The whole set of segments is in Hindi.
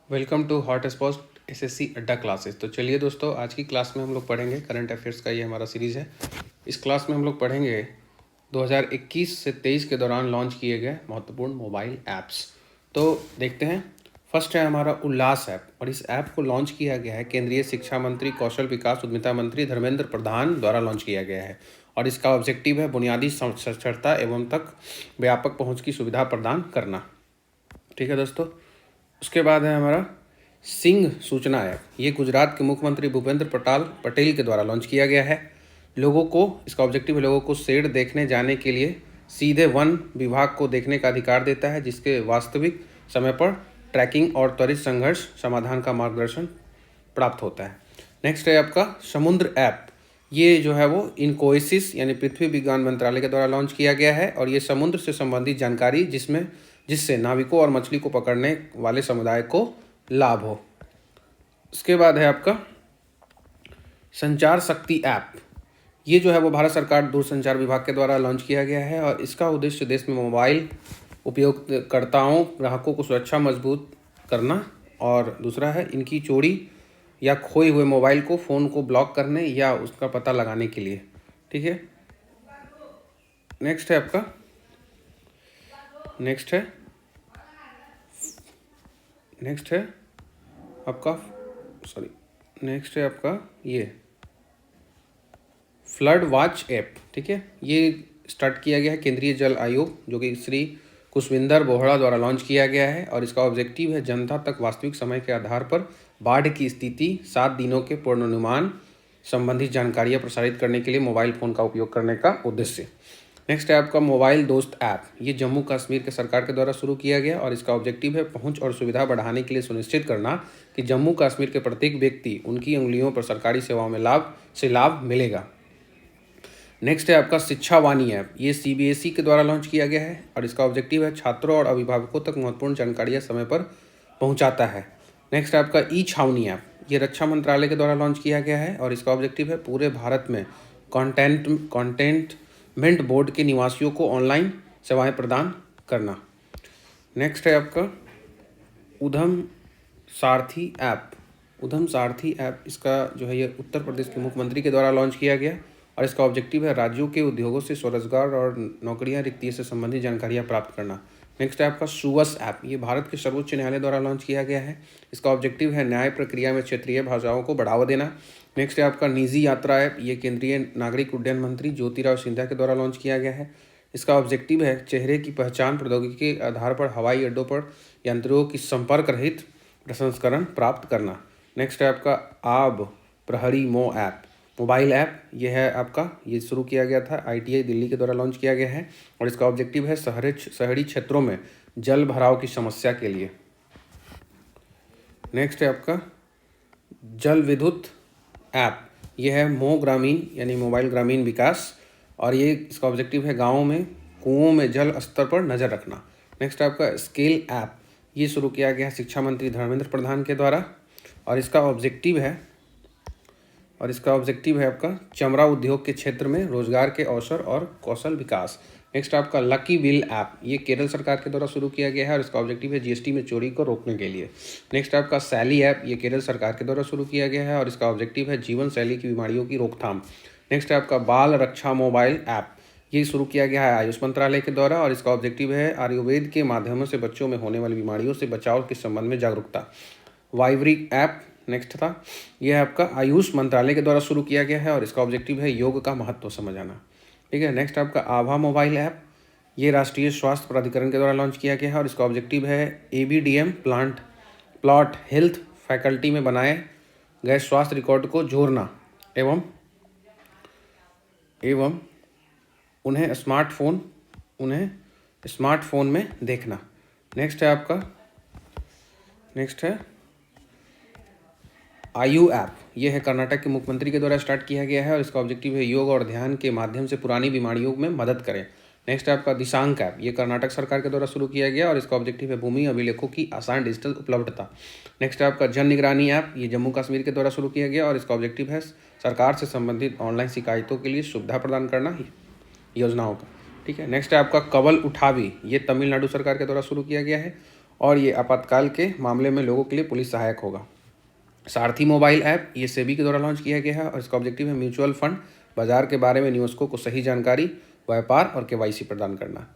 Welcome to hot spot SSC Adda classes. तो चलिए दोस्तों, आज की क्लास में हम लोग पढ़ेंगे करंट अफेयर्स का। ये हमारा सीरीज़ है। इस क्लास में हम लोग पढ़ेंगे 2021 से 23 के दौरान लॉन्च किए गए महत्वपूर्ण मोबाइल ऐप्स। तो देखते हैं। फर्स्ट है हमारा उल्लास ऐप, और इस ऐप को लॉन्च किया गया है केंद्रीय शिक्षा मंत्री, कौशल विकास उद्यमिता मंत्री धर्मेंद्र प्रधान द्वारा लॉन्च किया गया है। और इसका ऑब्जेक्टिव है बुनियादी साक्षरता एवं तक व्यापक पहुँच की सुविधा प्रदान करना। ठीक है दोस्तों। उसके बाद है हमारा सिंह सूचना ऐप। ये गुजरात के मुख्यमंत्री भूपेंद्र पटेल के द्वारा लॉन्च किया गया है। लोगों को इसका ऑब्जेक्टिव है लोगों को शेर देखने जाने के लिए सीधे वन विभाग को देखने का अधिकार देता है, जिसके वास्तविक समय पर ट्रैकिंग और त्वरित संघर्ष समाधान का मार्गदर्शन प्राप्त होता है। नेक्स्ट है आपका समुद्र ऐप। ये जो है वो इनकोएसिस यानी पृथ्वी विज्ञान मंत्रालय के द्वारा लॉन्च किया गया है, और ये समुद्र से संबंधित जानकारी जिससे नाविकों और मछली को पकड़ने वाले समुदाय को लाभ हो। उसके बाद है आपका संचार शक्ति ऐप। ये जो है वो भारत सरकार दूरसंचार विभाग के द्वारा लॉन्च किया गया है, और इसका उद्देश्य देश में मोबाइल उपयोगकर्ताओं ग्राहकों को सुरक्षा मजबूत करना, और दूसरा है इनकी चोरी या खोए हुए मोबाइल को फ़ोन को ब्लॉक करने या उसका पता लगाने के लिए। ठीक है। नेक्स्ट है आपका नेक्स्ट है आपका ये फ्लड वॉच ऐप। ठीक है। ये स्टार्ट किया गया है केंद्रीय जल आयोग, जो कि श्री कुशविंदर बोहरा द्वारा लॉन्च किया गया है, और इसका ऑब्जेक्टिव है जनता तक वास्तविक समय के आधार पर बाढ़ की स्थिति, 7 दिनों के पूर्वानुमान संबंधित जानकारियाँ प्रसारित करने के लिए मोबाइल फ़ोन का उपयोग करने का उद्देश्य। नेक्स्ट है आपका मोबाइल दोस्त ऐप। ये जम्मू कश्मीर के सरकार के द्वारा शुरू किया गया, और इसका ऑब्जेक्टिव है पहुंच और सुविधा बढ़ाने के लिए सुनिश्चित करना कि जम्मू कश्मीर के प्रत्येक व्यक्ति उनकी उंगलियों पर सरकारी सेवाओं में लाभ मिलेगा। नेक्स्ट है आपका शिक्षा वाणी ऐप। ये सीबीएसई के द्वारा लॉन्च किया गया है, और इसका ऑब्जेक्टिव है छात्रों और अभिभावकों तक महत्वपूर्ण जानकारियाँ समय पर पहुँचाता है। नेक्स्ट है आपका ई छावनी ऐप। ये रक्षा मंत्रालय के द्वारा लॉन्च किया गया है, और इसका ऑब्जेक्टिव है पूरे भारत में कंटेनमेंट बोर्ड के निवासियों को ऑनलाइन सेवाएं प्रदान करना। नेक्स्ट है आपका उधम सारथी ऐप। इसका जो है ये उत्तर प्रदेश के मुख्यमंत्री के द्वारा लॉन्च किया गया, और इसका ऑब्जेक्टिव है राज्यों के उद्योगों से स्वरोजगार और नौकरियां रिक्तियों से संबंधित जानकारियां प्राप्त करना। नेक्स्ट है आपका सुवस ऐप। ये भारत के सर्वोच्च न्यायालय द्वारा लॉन्च किया गया है। इसका ऑब्जेक्टिव है न्याय प्रक्रिया में क्षेत्रीय भाषाओं को बढ़ावा देना। नेक्स्ट है आपका निजी यात्रा ऐप। ये केंद्रीय नागरिक उड्डयन मंत्री ज्योतिराव सिंधिया के द्वारा लॉन्च किया गया है। इसका ऑब्जेक्टिव है चेहरे की पहचान प्रौद्योगिकी के आधार पर हवाई अड्डों पर यात्रियों की संपर्क रहित प्रसंस्करण प्राप्त करना। नेक्स्ट है आपका आब प्रहरी मो ऐप, मोबाइल ऐप। यह है आपका, ये शुरू किया गया था आईटीआई दिल्ली के द्वारा लॉन्च किया गया है, और इसका ऑब्जेक्टिव है शहरी क्षेत्रों में जल भराव की समस्या के लिए। नेक्स्ट है आपका जल विद्युत ऐप। यह है मो ग्रामीण यानी मोबाइल ग्रामीण विकास, और ये इसका ऑब्जेक्टिव है गाँवों में कुओं में जल स्तर पर नज़र रखना। नेक्स्ट है आपका स्केल ऐप। ये शुरू किया गया है शिक्षा मंत्री धर्मेंद्र प्रधान के द्वारा, और इसका ऑब्जेक्टिव है आपका चमड़ा उद्योग के क्षेत्र में रोजगार के अवसर और कौशल विकास। नेक्स्ट आपका लकी विल ऐप। ये केरल सरकार के द्वारा शुरू किया गया है, और इसका ऑब्जेक्टिव है जीएसटी में चोरी को रोकने के लिए। नेक्स्ट आपका सैली ऐप। ये केरल सरकार के द्वारा शुरू किया गया है, और इसका ऑब्जेक्टिव है जीवन शैली की बीमारियों की रोकथाम। नेक्स्ट है आपका बाल रक्षा मोबाइल ऐप। ये शुरू किया गया है आयुष मंत्रालय के द्वारा, और इसका ऑब्जेक्टिव है आयुर्वेद के माध्यमों से बच्चों में होने वाली बीमारियों से बचाव के संबंध में जागरूकता। वाइवरी ऐप नेक्स्ट था। यह आपका आयुष मंत्रालय के द्वारा शुरू किया गया है, और इसका ऑब्जेक्टिव है योग का महत्व समझाना। ठीक है। नेक्स्ट आपका आभा मोबाइल ऐप। ये राष्ट्रीय स्वास्थ्य प्राधिकरण के द्वारा लॉन्च किया गया है, और इसका ऑब्जेक्टिव है एबीडीएम प्लॉट हेल्थ फैकल्टी में बनाए गए स्वास्थ्य रिकॉर्ड को जोड़ना एवं उन्हें स्मार्टफोन में देखना। नेक्स्ट है आयु ऐप। यह है कर्नाटक के मुख्यमंत्री के द्वारा स्टार्ट किया गया है, और इसका ऑब्जेक्टिव है योग और ध्यान के माध्यम से पुरानी बीमारियों में मदद करें। नेक्स्ट है आपका दिशांक ऐप। ये कर्नाटक सरकार के द्वारा शुरू किया गया, और इसका ऑब्जेक्टिव है भूमि अभिलेखों की आसान डिजिटल उपलब्धता। नेक्स्ट है आपका जन निगरानी ऐप। ये जम्मू कश्मीर के द्वारा शुरू किया गया, और इसका ऑब्जेक्टिव है सरकार से संबंधित ऑनलाइन शिकायतों के लिए सुविधा प्रदान करना योजनाओं का। ठीक है। नेक्स्ट है आपका कवल उठावी। ये तमिलनाडु सरकार के द्वारा शुरू किया गया है, और ये आपातकाल के मामले में लोगों के लिए पुलिस सहायक होगा। सारथी मोबाइल ऐप, ये सेबी के द्वारा लॉन्च किया गया है और इसका ऑब्जेक्टिव है म्यूचुअल फंड बाजार के बारे में निवेशकों को सही जानकारी, व्यापार और केवाईसी प्रदान करना।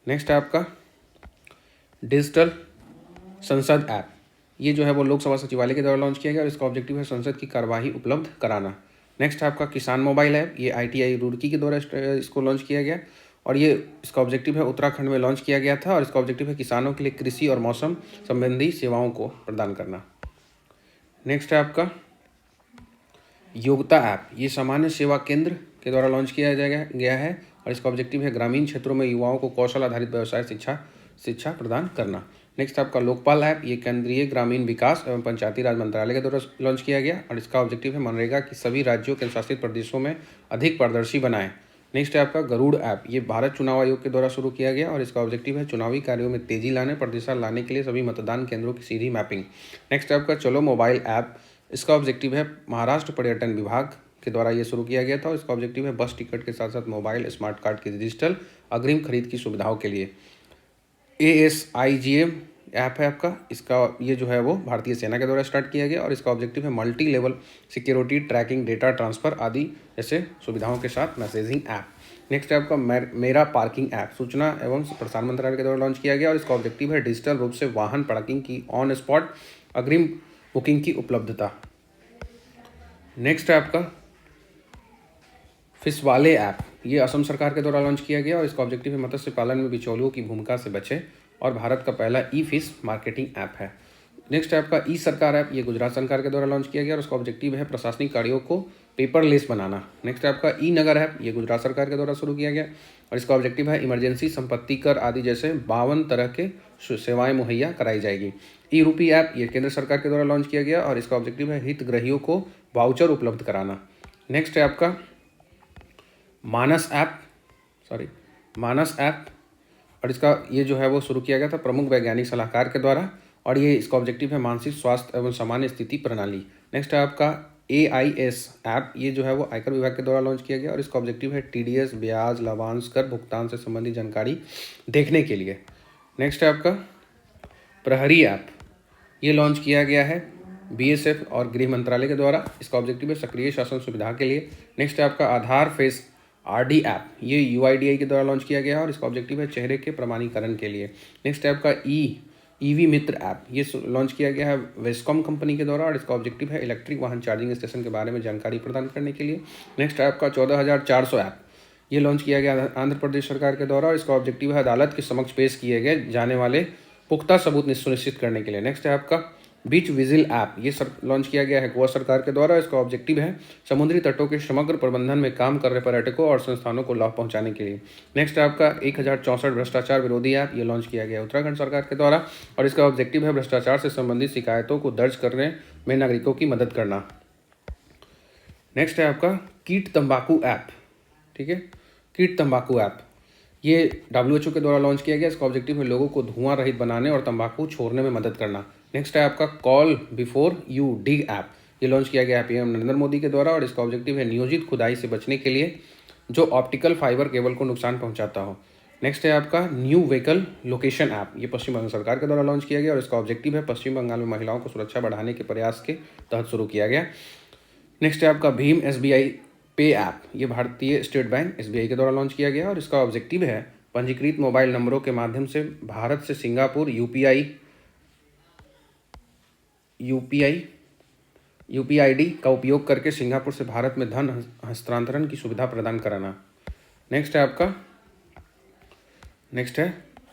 नेक्स्ट है आपका डिजिटल संसद ऐप, ये जो है वो लोकसभा सचिवालय के द्वारा लॉन्च किया गया और इसका ऑब्जेक्टिव है संसद की कार्यवाही उपलब्ध कराना। नेक्स्ट है आपका किसान मोबाइल ऐप, ये ITI रुड़की के द्वारा इसको लॉन्च किया गया और ये इसका ऑब्जेक्टिव है उत्तराखंड में लॉन्च किया गया था और इसका ऑब्जेक्टिव है किसानों के लिए कृषि और मौसम संबंधी सेवाओं को प्रदान करना। नेक्स्ट है आपका योग्यता ऐप, ये सामान्य सेवा केंद्र के द्वारा लॉन्च किया गया है और इसका ऑब्जेक्टिव है ग्रामीण क्षेत्रों में युवाओं को कौशल आधारित व्यवसाय शिक्षा प्रदान करना। नेक्स्ट आपका लोकपाल ऐप, ये केंद्रीय ग्रामीण विकास एवं पंचायती राज मंत्रालय के द्वारा लॉन्च किया गया और इसका ऑब्जेक्टिव है मनरेगा की सभी राज्यों के शासित प्रदेशों में अधिक पारदर्शी बनाएं। नेक्स्ट है आपका गरुड़ ऐप, ये भारत चुनाव आयोग के द्वारा शुरू किया गया और इसका ऑब्जेक्टिव है चुनावी कार्यों में तेजी लाने, पारदर्शिता लाने के लिए सभी मतदान केंद्रों की सीधी मैपिंग। नेक्स्ट है आपका चलो मोबाइल ऐप, इसका ऑब्जेक्टिव है महाराष्ट्र पर्यटन विभाग के द्वारा ये शुरू किया गया था और इसका ऑब्जेक्टिव है बस टिकट के साथ साथ मोबाइल स्मार्ट कार्ड की डिजिटल अग्रिम खरीद की सुविधाओं के लिए। ASIGM ऐप है आपका, इसका ये जो है वो भारतीय सेना के द्वारा स्टार्ट किया गया और इसका ऑब्जेक्टिव है multi level security, tracking, data transfer आदि जैसे सुविधाओं के साथ मैसेजिंग ऐप। नेक्स्ट है आपका मेरा पार्किंग ऐप, सूचना एवं प्रसारण मंत्रालय के द्वारा लॉन्च किया गया और इसका ऑब्जेक्टिव है डिजिटल रूप से वाहन पार्किंग की ऑन स्पॉट अग्रिम बुकिंग की उपलब्धता। नेक्स्ट है आपका फिशवाले ऐप, ये असम सरकार के द्वारा लॉन्च किया गया और इसका ऑब्जेक्टिव है मत्स्य पालन में बिचौलियों की भूमिका से बचे और भारत का पहला ई-फिश मार्केटिंग ऐप है। नेक्स्ट है आपका ई सरकार ऐप, ये गुजरात सरकार के द्वारा लॉन्च किया गया और उसका ऑब्जेक्टिव है प्रशासनिक कार्यों को पेपरलेस बनाना। नेक्स्ट है आपका ई नगर ऐप, ये गुजरात सरकार के द्वारा शुरू किया गया और इसका ऑब्जेक्टिव है इमरजेंसी संपत्ति कर आदि जैसे 52 तरह के सेवाएं मुहैया कराई जाएगी। ई रूपी ऐप, ये केंद्र सरकार के द्वारा लॉन्च किया गया और इसका ऑब्जेक्टिव है हितग्राहियों को वाउचर उपलब्ध कराना। नेक्स्ट है आपका मानस ऐप और इसका ये जो है वो शुरू किया गया था प्रमुख वैज्ञानिक सलाहकार के द्वारा और ये इसका ऑब्जेक्टिव है मानसिक स्वास्थ्य एवं सामान्य स्थिति प्रणाली। नेक्स्ट है आपका AIS ऐप, ये जो है वो आयकर विभाग के द्वारा लॉन्च किया गया और इसका ऑब्जेक्टिव है TDS, ब्याज, लाभांश, कर भुगतान से संबंधित जानकारी देखने के लिए। नेक्स्ट है आपका प्रहरी ऐप, ये लॉन्च किया गया है BSF और गृह मंत्रालय के द्वारा, इसका ऑब्जेक्टिव है सक्रिय शासन सुविधा के लिए। नेक्स्ट है आपका आधार फेस RD ऐप, ये UIDAI के द्वारा लॉन्च किया गया है और इसका ऑब्जेक्टिव है चेहरे के प्रमाणीकरण के लिए। नेक्स्ट है आपका EV मित्र ऐप, ये लॉन्च किया गया है वेस्कॉम कंपनी के द्वारा और इसका ऑब्जेक्टिव है इलेक्ट्रिक वाहन चार्जिंग स्टेशन के बारे में जानकारी प्रदान करने के लिए। नेक्स्ट है आपका 14400 ऐप, ये लॉन्च किया गया आंध्र प्रदेश सरकार के द्वारा और इसका ऑब्जेक्टिव है अदालत के समक्ष पेश किए गए जाने वाले पुख्ता सबूत सुनिश्चित करने के लिए। नेक्स्ट है आपका बीच विजिल ऐप, ये लॉन्च किया गया है गोवा सरकार के द्वारा, इसका ऑब्जेक्टिव है समुद्री तटों के समग्र प्रबंधन में काम कर रहे पर्यटकों और संस्थानों को लाभ पहुंचाने के लिए। नेक्स्ट है आपका 1064 भ्रष्टाचार विरोधी ऐप, ये लॉन्च किया गया है उत्तराखंड सरकार के द्वारा और इसका ऑब्जेक्टिव है भ्रष्टाचार से संबंधित शिकायतों को दर्ज करने में नागरिकों की मदद करना। नेक्स्ट है आपका कीट तंबाकू ऐप, ठीक है, कीट तंबाकू ऐप, ये WHO के द्वारा लॉन्च किया गया, इसका ऑब्जेक्टिव है लोगों को धुआं रहित बनाने और तंबाकू छोड़ने में मदद करना। नेक्स्ट है आपका call before you dig app, ये लॉन्च किया गया है PM नरेंद्र मोदी के द्वारा और इसका ऑब्जेक्टिव है नियोजित खुदाई से बचने के लिए जो ऑप्टिकल फाइबर केबल को नुकसान पहुंचाता हो। नेक्स्ट है आपका न्यू व्हीकल लोकेशन ऐप, ये पश्चिम बंगाल सरकार के द्वारा लॉन्च किया गया और इसका ऑब्जेक्टिव है पश्चिम बंगाल में महिलाओं को सुरक्षा बढ़ाने के प्रयास के तहत शुरू किया गया। नेक्स्ट है आपका भीम SBI पे ऐप, ये भारतीय स्टेट बैंक SBI के द्वारा लॉन्च किया गया और इसका ऑब्जेक्टिव है पंजीकृत मोबाइल नंबरों के माध्यम से भारत से सिंगापुर UPID का उपयोग करके सिंगापुर से भारत में धन हस्तांतरण की सुविधा प्रदान कराना। नेक्स्ट है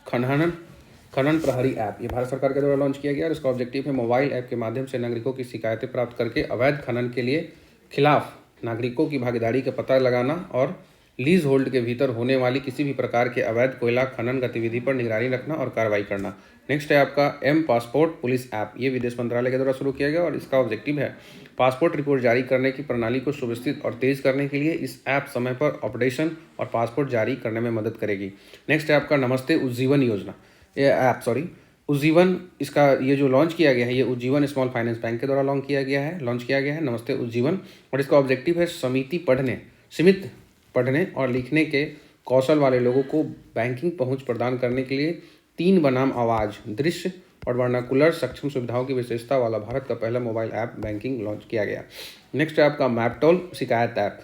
खनन प्रहरी ऐप, ये भारत सरकार के द्वारा लॉन्च किया गया और इसका ऑब्जेक्टिव है मोबाइल ऐप के माध्यम से नागरिकों की शिकायतें प्राप्त करके अवैध खनन के लिए खिलाफ नागरिकों की भागीदारी का पता लगाना और लीज होल्ड के भीतर होने वाली किसी भी प्रकार के अवैध कोयला खनन गतिविधि पर निगरानी रखना और कार्रवाई करना। नेक्स्ट है आपका पासपोर्ट पुलिस ऐप, ये विदेश मंत्रालय के द्वारा शुरू किया गया और इसका ऑब्जेक्टिव है पासपोर्ट रिपोर्ट जारी करने की प्रणाली को सुव्यवस्थित और तेज करने के लिए इस ऐप समय पर ऑपरेशन और पासपोर्ट जारी करने में मदद करेगी। नेक्स्ट है आपका नमस्ते उज्जीवन योजना, ये ऐप उज्जीवन, इसका ये जो लॉन्च किया गया है ये उज्जीवन स्मॉल फाइनेंस बैंक के द्वारा लॉन्च किया गया है नमस्ते उज्जीवन और इसका ऑब्जेक्टिव है सीमित पढ़ने और लिखने के कौशल वाले लोगों को बैंकिंग पहुंच प्रदान करने के लिए 3 बनाम आवाज़, दृश्य और वर्नाकुलर सक्षम सुविधाओं की विशेषता वाला भारत का पहला मोबाइल ऐप बैंकिंग लॉन्च किया गया। नेक्स्ट है आपका मैपटोल शिकायत ऐप।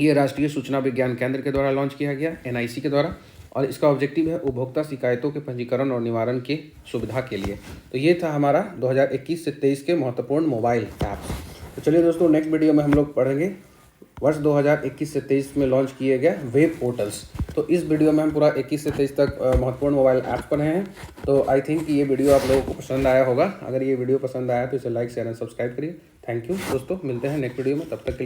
ये राष्ट्रीय सूचना विज्ञान केंद्र के द्वारा लॉन्च किया गया, NIC के द्वारा, और इसका ऑब्जेक्टिव है उपभोक्ता शिकायतों के पंजीकरण और निवारण की सुविधा के लिए। तो ये था हमारा 2021 से 23 के महत्वपूर्ण मोबाइल ऐप्स। तो चलिए दोस्तों, नेक्स्ट वीडियो में हम लोग पढ़ेंगे वर्ष 2021 से 23 में लॉन्च किए गए वेब पोर्टल्स। तो इस वीडियो में हम पूरा 21 से 23 तक महत्वपूर्ण मोबाइल ऐप्स पढ़े हैं। तो आई थिंक कि ये वीडियो आप लोगों को पसंद आया होगा। अगर ये वीडियो पसंद आया तो इसे लाइक शेयर एंड सब्सक्राइब करिए। थैंक यू दोस्तों, मिलते हैं नेक्स्ट वीडियो में, तब तक के लिए।